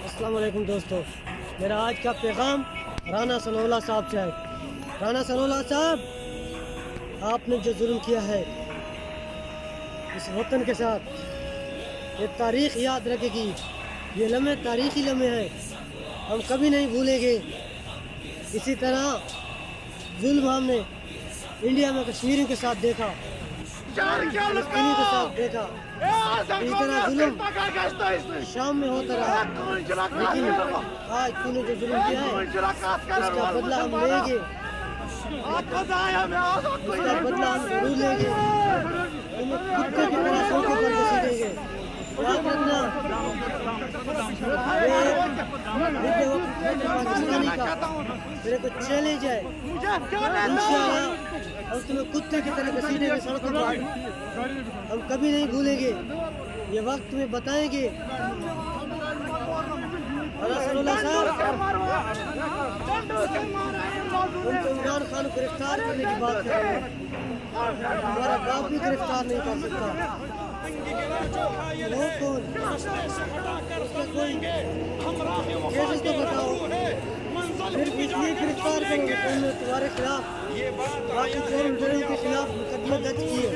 السلام علیکم دوستو، میرا آج کا پیغام رانا ثناء اللہ صاحب سے ہے۔ رانا ثناء اللہ صاحب، آپ نے جو ظلم کیا ہے اس وطن کے ساتھ، یہ تاریخ یاد رکھے گی۔ یہ لمحے تاریخی لمحے ہیں، ہم کبھی نہیں بھولیں گے۔ اسی طرح ظلم ہم نے انڈیا میں کشمیریوں کے ساتھ دیکھا، فلسطینیوں کے ساتھ دیکھا، اسی طرح ظلم شام میں ہوتا رہا۔ لیکن آج تو نے جو ظلم کیا ہے اس کا بدلہ ہم لیں گے، اس کا بدلہ ہم ضرور لیں گے۔ تمہیں کتے کی طرح سڑکوں پر گھسیٹیں گے۔ یاد رکھنا، پاکستانی کا میرے کو چیلنج ہے، انشاءاللہ ہم تمہیں کتے کی طرح گھسیٹیں گے سڑکوں پر، ہم کبھی نہیں بھولیں گے۔ یہ وقت تمہیں بتائیں گے۔ رانا ثناء اللہ صاحب، تم تو عمران خان کو گرفتار کرنے کی بات کر رہے ہو، ہمارا باپ بھی گرفتار نہیں کر سکتا۔ وہ کون؟ اس کا کوئی کیسز تو بتاؤ، پھر اس لیے گرفتار کرو گے تم نے تمہارے خلاف باقی چوروں کے خلاف مقدمہ درج کیے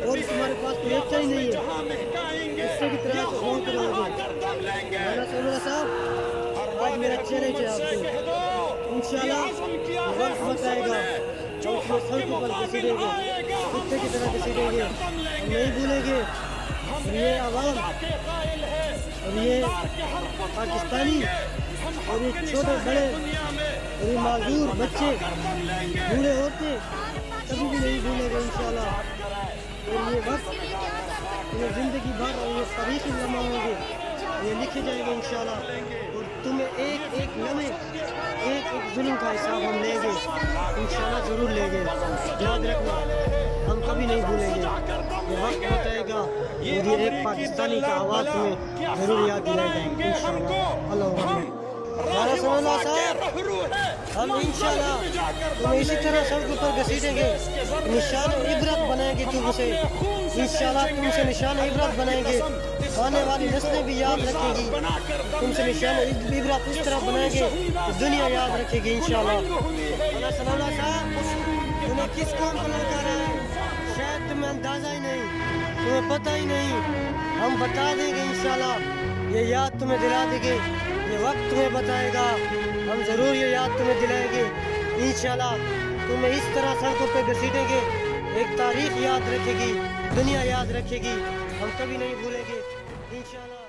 اور تمہارے پاس کوئی ایکشن ہی نہیں ہے، اس سے کی طرح سے فون کرو گے۔ رانا ثناء اللہ صاحب، آج میرا چیلنج ہے آپ کو، انشاءاللہ وقت بتائے گا، اور اس میں سڑکوں پر گھسیٹیں گے، کتے کی طرح گھسیٹیں گے، ہم نہیں بھولیں گے۔ اور یہ عوام اور یہ پاکستانی اور یہ چھوٹے بڑے اور یہ معذور بچے بوڑھے ہوتے کبھی بھی نہیں بھولیں گے انشاءاللہ۔ اور یہ وقت یہ زندگی بھر اور یہ تاریخی لمحہ ہوں گے، یہ لکھے جائیں گے انشاءاللہ۔ اور تمہیں ایک ایک لمحے ایک ایک ظلم کا حساب ہم لیں گے انشاءاللہ، ضرور لیں گے۔ یاد رکھنا، ہم کبھی نہیں بھولیں گے۔ یہ وقت بتائے گا اور یہ ایک پاکستانی کا آواز تمہیں ضرور یاد دلائے گا انشاءاللہ۔ اللہ حافظ۔ رانا ثناء اللہ صاحب، ہم انشاءاللہ تمہیں اسی طرح سڑکوں پر گھسیٹیں گے، نشان عبرت بنائیں گے تم سے، انشاءاللہ تم سے نشان عبرت بنائیں گے، آنے والی نسلیں بھی یاد رکھیں گی، تم سے نشان عبرت اس طرح بنائیں گے کہ دنیا یاد رکھے گی انشاءاللہ۔ رانا ثناء اللہ صاحب، تمہیں کس کام کو للکارا ہے شاید تمہیں اندازہ ہی نہیں، تمہیں پتہ ہی نہیں، ہم بتا دیں گے انشاءاللہ، یہ یاد تمہیں دلا دیں گے، یہ وقت تمہیں بتائے گا، ہم ضرور یہ یاد تمہیں دلائیں گے انشاءاللہ۔ تمہیں اس طرح سڑکوں پہ گھسیٹیں گے، ایک تاریخ یاد رکھے گی، دنیا یاد رکھے گی، ہم کبھی نہیں بھولیں گے انشاءاللہ۔